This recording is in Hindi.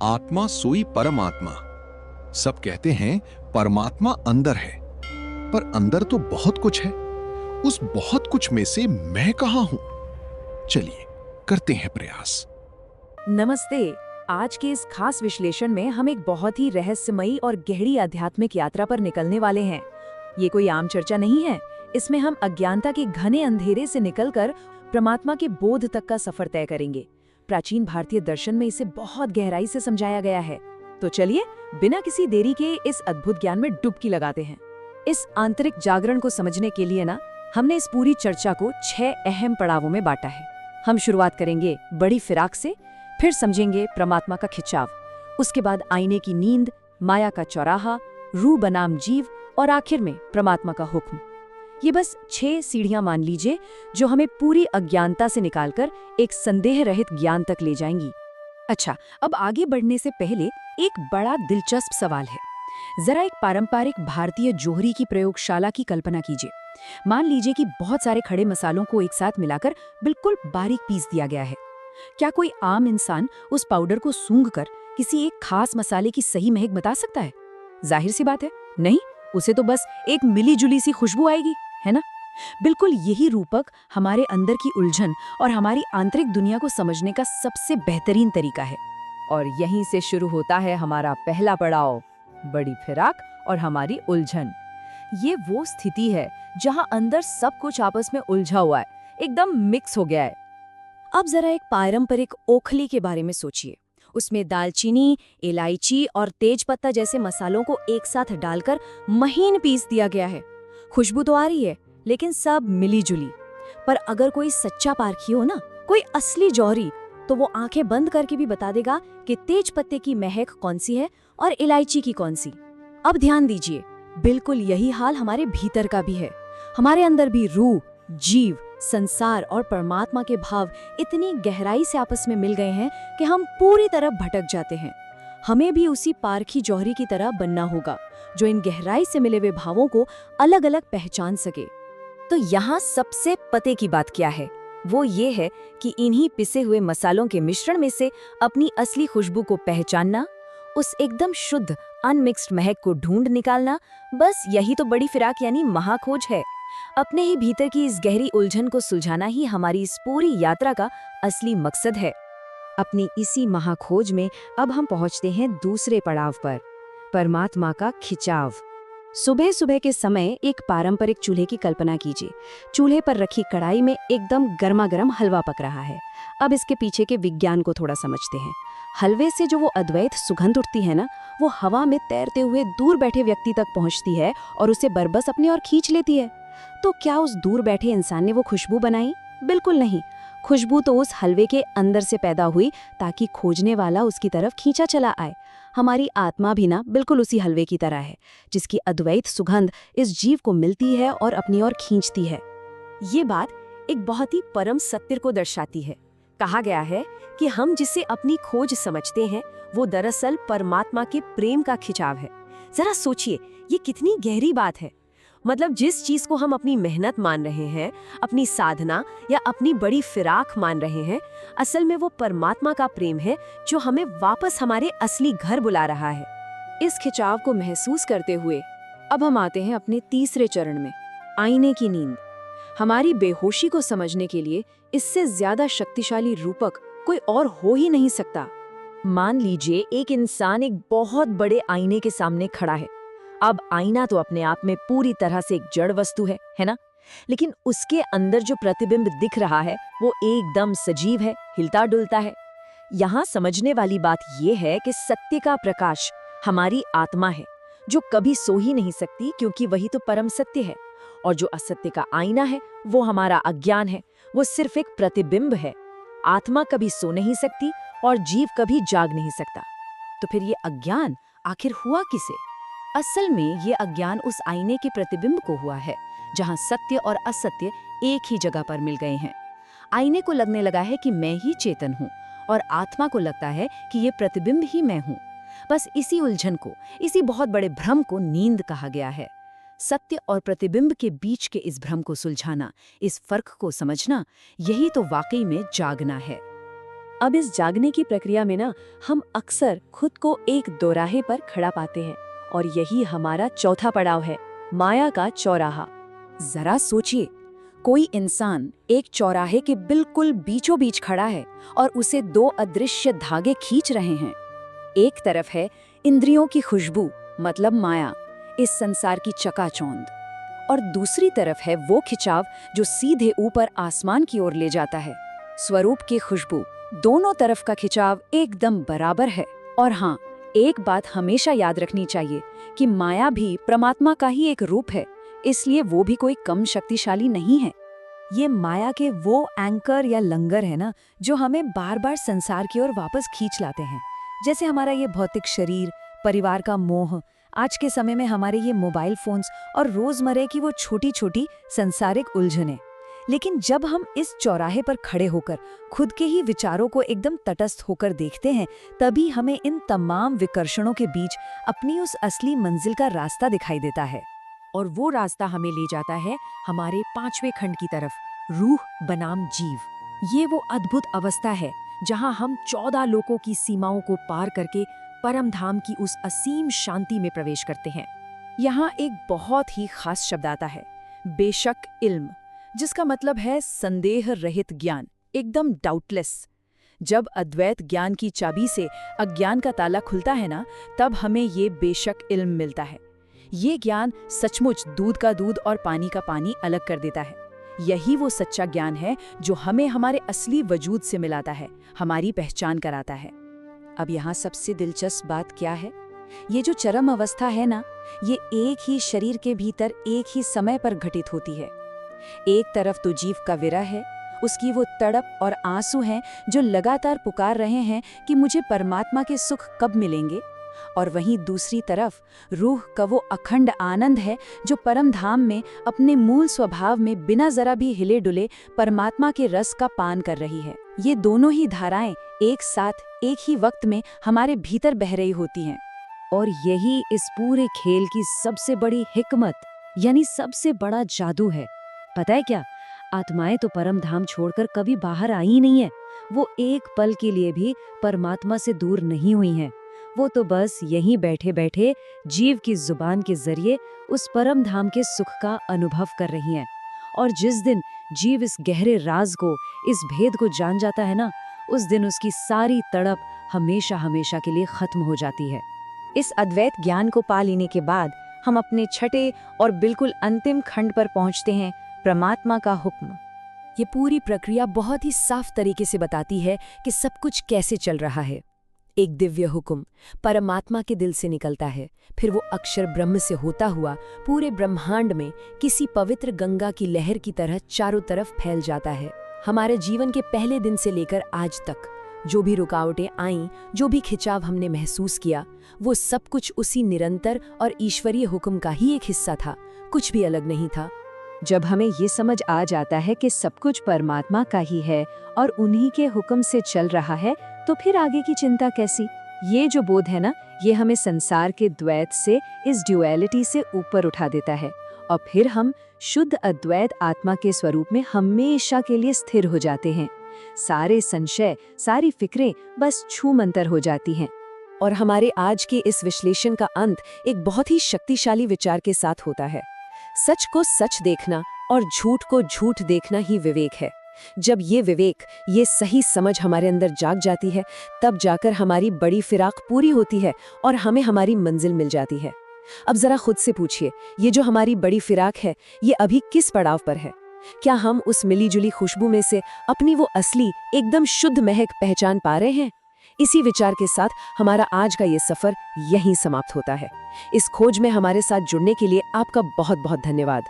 आत्मा सोई परमात्मा। सब कहते हैं परमात्मा अंदर है, पर अंदर तो बहुत कुछ है। उस बहुत कुछ में से मैं कहां हूं? चलिए करते हैं प्रयास। नमस्ते। आज के इस खास विश्लेषण में हम एक बहुत ही रहस्यमयी और गहरी आध्यात्मिक यात्रा पर निकलने वाले हैं। ये कोई आम चर्चा नहीं है। इसमें हम अज्ञानता के घने अंधेरे से निकलकर परमात्मा के बोध तक का सफर तय करेंगे। प्राचीन भारतीय दर्शन में इसे बहुत गहराई से समझाया गया है। तो चलिए बिना किसी देरी के इस अद्भुत ज्ञान में डुबकी लगाते हैं। इस आंतरिक जागरण को समझने के लिए हमने इस पूरी चर्चा को 6 अहम पड़ावों में बांटा है। हम शुरुआत करेंगे बड़ी फिराक से, फिर समझेंगे परमात्मा का खिंचाव, उसके बाद आईने की नींद, माया का चौराहा, रूह बनाम जीव और आखिर में परमात्मा का हुक्म। ये बस 6 सीढ़ियां मान लीजिए जो हमें पूरी अज्ञानता से निकालकर एक संदेह रहित ज्ञान तक ले जाएंगी। अच्छा, अब आगे बढ़ने से पहले एक बड़ा दिलचस्प सवाल है। जरा एक पारंपरिक भारतीय जोहरी की प्रयोगशाला की कल्पना कीजिए। मान लीजिए कि बहुत सारे खड़े मसालों को एक साथ मिलाकर बिल्कुल बारीक पीस दिया गया है। क्या कोई आम इंसान उस पाउडर को सूंघकर किसी एक खास मसाले की सही महक बता सकता है? जाहिर सी बात है, नहीं। उसे तो बस एक मिली जुली सी खुशबू आएगी, है ना? बिल्कुल यही रूपक हमारे अंदर की उलझन और हमारी आंतरिक दुनिया को समझने का सबसे बेहतरीन तरीका है। और यहीं से शुरू होता है हमारा पहला पड़ाव, बड़ी फिराक और हमारी उलझन। ये वो स्थिति है जहां अंदर सब कुछ आपस में उलझा हुआ है, एकदम मिक्स हो गया है। अब जरा एक पारंपरिक ओखली के बारे में सोचिए। उसमें दालचीनी, इलायची और तेजपत्ता जैसे मसालों को एक साथ डालकर महीन पीस दिया गया है। खुशबू तो आ रही है, लेकिन सब मिली जुली। पर अगर कोई सच्चा पारखी हो ना, कोई असली जौहरी, तो वो आंखें बंद करके भी बता देगा कि तेज पत्ते की महक कौन सी है और इलायची की कौन सी। अब ध्यान दीजिए, बिल्कुल यही हाल हमारे भीतर का भी है। हमारे अंदर भी रूह, जीव, संसार और परमात्मा के भाव इतनी गहराई से आपस में मिल गए हैं कि हम पूरी तरह भटक जाते हैं। हमें भी उसी पारखी जौहरी की तरह बनना होगा, जो इन गहराई से मिले हुए भावों को अलग अलग पहचान सके। तो यहाँ सबसे पते की बात क्या है? वो ये है कि इन्हीं पिसे हुए मसालों के मिश्रण में से अपनी असली खुशबू को पहचानना, उस एकदम शुद्ध अनमिक्स्ड महक को ढूंढ निकालना। बस यही तो बड़ी फिराक यानी महाखोज है। अपने ही भीतर की इस गहरी उलझन को सुलझाना ही हमारी इस पूरी यात्रा का असली मकसद है। अपनी इसी महाखोज में अब हम पहुंचते हैं दूसरे पड़ाव पर, परमात्मा का खिंचाव। सुबह सुबह के समय एक पारंपरिक चूल्हे की कल्पना कीजिए। चूल्हे पर रखी कढ़ाई में एकदम गर्मा गर्म हलवा पक रहा है। अब इसके पीछे के विज्ञान को थोड़ा समझते हैं। हलवे से जो वो अद्वैत सुगंध उठती है ना, वो हवा में तैरते हुए दूर बैठे व्यक्ति तक पहुंचती है और उसे बरबस अपनी ओर खींच लेती है। तो क्या उस दूर बैठे इंसान ने वो खुशबू बनाई? बिल्कुल नहीं। खुशबू तो उस हलवे के अंदर से पैदा हुई ताकि खोजने वाला उसकी तरफ खींचा चला आए। हमारी आत्मा भी ना बिल्कुल उसी हलवे की तरह है, जिसकी अद्वैत सुगंध इस जीव को मिलती है और अपनी ओर खींचती है। ये बात एक बहुत ही परम सत्य को दर्शाती है। कहा गया है कि हम जिसे अपनी खोज समझते हैं, वो दरअसल परमात्मा के प्रेम का खिंचाव है। जरा सोचिए, ये कितनी गहरी बात है। मतलब जिस चीज को हम अपनी मेहनत मान रहे हैं, अपनी साधना या अपनी बड़ी फिराक मान रहे हैं, असल में वो परमात्मा का प्रेम है जो हमें वापस हमारे असली घर बुला रहा है। इस खिंचाव को महसूस करते हुए अब हम आते हैं अपने तीसरे चरण में, आईने की नींद। हमारी बेहोशी को समझने के लिए इससे ज्यादा शक्तिशाली रूपक कोई और हो ही नहीं सकता। मान लीजिए एक इंसान एक बहुत बड़े आईने के सामने खड़ा है। अब आईना तो अपने आप में पूरी तरह से एक जड़ वस्तु है ना? लेकिन उसके अंदर जो प्रतिबिंब दिख रहा है वो एकदम सजीव है, हिलता डुलता है। यहाँ समझने वाली बात ये है कि सत्य का प्रकाश हमारी आत्मा है, जो कभी सो ही नहीं सकती, क्योंकि वही तो परम सत्य है। और जो असत्य का आईना है वो हमारा अज्ञान है, वो सिर्फ एक प्रतिबिंब है। आत्मा कभी सो नहीं सकती और जीव कभी जाग नहीं सकता। तो फिर ये अज्ञान आखिर हुआ किसे? असल में ये अज्ञान उस आईने के प्रतिबिंब को हुआ है, जहां सत्य और असत्य एक ही जगह पर मिल गए हैं। आईने को लगने लगा है कि मैं ही चेतन हूँ, और आत्मा को लगता है कि ये प्रतिबिंब ही मैं हूँ। बस इसी उलझन को, इसी बहुत बड़े भ्रम को नींद कहा गया है। सत्य और प्रतिबिंब के बीच के इस भ्रम को सुलझाना, इस फर्क को समझना, यही तो वाकई में जागना है। अब इस जागने की प्रक्रिया में ना हम अक्सर खुद को एक दोराहे पर खड़ा पाते हैं और यही हमारा चौथा पड़ाव है, माया का चौराहा। जरा सोचिए, कोई इंसान एक चौराहे के बिल्कुल बीचों बीच खड़ा है और उसे दो अदृश्य धागे खींच रहे हैं। एक तरफ है इंद्रियों की खुशबू मतलब माया, इस संसार की चकाचौंध, और दूसरी तरफ है वो खिंचाव जो सीधे ऊपर आसमान की ओर ले जाता है, स्वरूप की खुशबू। दोनों तरफ का खिंचाव एकदम बराबर है। और हाँ, एक बात हमेशा याद रखनी चाहिए कि माया भी परमात्मा का ही एक रूप है, इसलिए वो भी कोई कम शक्तिशाली नहीं है। ये माया के वो एंकर या लंगर है ना, जो हमें बार बार संसार की ओर वापस खींच लाते हैं। जैसे हमारा ये भौतिक शरीर, परिवार का मोह, आज के समय में हमारे ये मोबाइल फोन्स और रोजमर्रे की वो छोटी छोटी संसारिक उलझनें। लेकिन जब हम इस चौराहे पर खड़े होकर खुद के ही विचारों को एकदम तटस्थ होकर देखते हैं, तभी हमें इन तमाम विकर्षणों के बीच अपनी उस असली मंजिल का रास्ता दिखाई देता है। और वो रास्ता हमें ले जाता है हमारे 5वें खंड की तरफ, रूह बनाम जीव। ये वो अद्भुत अवस्था है जहां हम 14 लोकों की सीमाओं को पार करके परम धाम की उस असीम शांति में प्रवेश करते हैं। यहाँ एक बहुत ही खास शब्द आता है, बेशक इल्म, जिसका मतलब है संदेह रहित ज्ञान, एकदम डाउटलेस। जब अद्वैत ज्ञान की चाबी से अज्ञान का ताला खुलता है ना, तब हमें ये बेशक इल्म मिलता है। ये ज्ञान सचमुच दूध का दूध और पानी का पानी अलग कर देता है। यही वो सच्चा ज्ञान है जो हमें हमारे असली वजूद से मिलाता है, हमारी पहचान कराता है। अब यहाँ सबसे दिलचस्प बात क्या है? ये जो चरम अवस्था है ना, ये एक ही शरीर के भीतर एक ही समय पर घटित होती है। एक तरफ तो जीव का विरह है, उसकी वो तड़प और आंसू हैं जो लगातार पुकार रहे हैं कि मुझे परमात्मा के सुख कब मिलेंगे, और वहीं दूसरी तरफ रूह का वो अखंड आनंद है जो परम धाम में अपने मूल स्वभाव में बिना जरा भी हिले डुले परमात्मा के रस का पान कर रही है। ये दोनों ही धाराएं एक साथ एक ही वक्त में हमारे भीतर बह रही होती हैं। और यही इस पूरे खेल की सबसे बड़ी हिकमत यानी सबसे बड़ा जादू है। पता है क्या, आत्माएं तो परम धाम छोड़कर कभी बाहर आई ही नहीं है। वो एक पल के लिए भी परमात्मा से दूर नहीं हुई हैं। वो तो बस यहीं बैठे बैठे जीव की जुबान के जरिए उस परम धाम के सुख का अनुभव कर रही हैं। और जिस दिन जीव इस गहरे राज को, इस भेद को जान जाता है ना, उस दिन उसकी सारी तड़प हमेशा हमेशा के लिए खत्म हो जाती है। इस अद्वैत ज्ञान को पा लेने के बाद हम अपने छठे और बिल्कुल अंतिम खंड पर पहुंचते हैं, परमात्मा का हुक्म। ये पूरी प्रक्रिया बहुत ही साफ तरीके से बताती है कि सब कुछ कैसे चल रहा है। एक दिव्य हुक्म परमात्मा के दिल से निकलता है, फिर वो अक्षर ब्रह्म से होता हुआ पूरे ब्रह्मांड में किसी पवित्र गंगा की लहर की तरह चारों तरफ फैल जाता है। हमारे जीवन के पहले दिन से लेकर आज तक जो भी रुकावटें आईं, जो भी खिंचाव हमने महसूस किया, वो सब कुछ उसी निरंतर और ईश्वरीय हुक्म का ही एक हिस्सा था, कुछ भी अलग नहीं था। जब हमें ये समझ आ जाता है कि सब कुछ परमात्मा का ही है और उन्हीं के हुक्म से चल रहा है, तो फिर आगे की चिंता कैसी? ये जो बोध है ना, ये हमें संसार के द्वैत से, इस ड्युअलिटी से ऊपर उठा देता है और फिर हम शुद्ध अद्वैत आत्मा के स्वरूप में हमेशा के लिए स्थिर हो जाते हैं। सारे संशय, सारी फिक्रें बस छूमंतर हो जाती हैं। और हमारे आज के इस विश्लेषण का अंत एक बहुत ही शक्तिशाली विचार के साथ होता है। सच को सच देखना और झूठ को झूठ देखना ही विवेक है। जब ये विवेक, ये सही समझ हमारे अंदर जाग जाती है, तब जाकर हमारी बड़ी फिराक पूरी होती है और हमें हमारी मंजिल मिल जाती है। अब जरा खुद से पूछिए, ये जो हमारी बड़ी फिराक है, ये अभी किस पड़ाव पर है? क्या हम उस मिलीजुली खुशबू में से अपनी वो असली, एकदम शुद्ध महक पहचान पा रहे हैं? इसी विचार के साथ हमारा आज का ये सफर यहीं समाप्त होता है। इस खोज में हमारे साथ जुड़ने के लिए आपका बहुत बहुत धन्यवाद।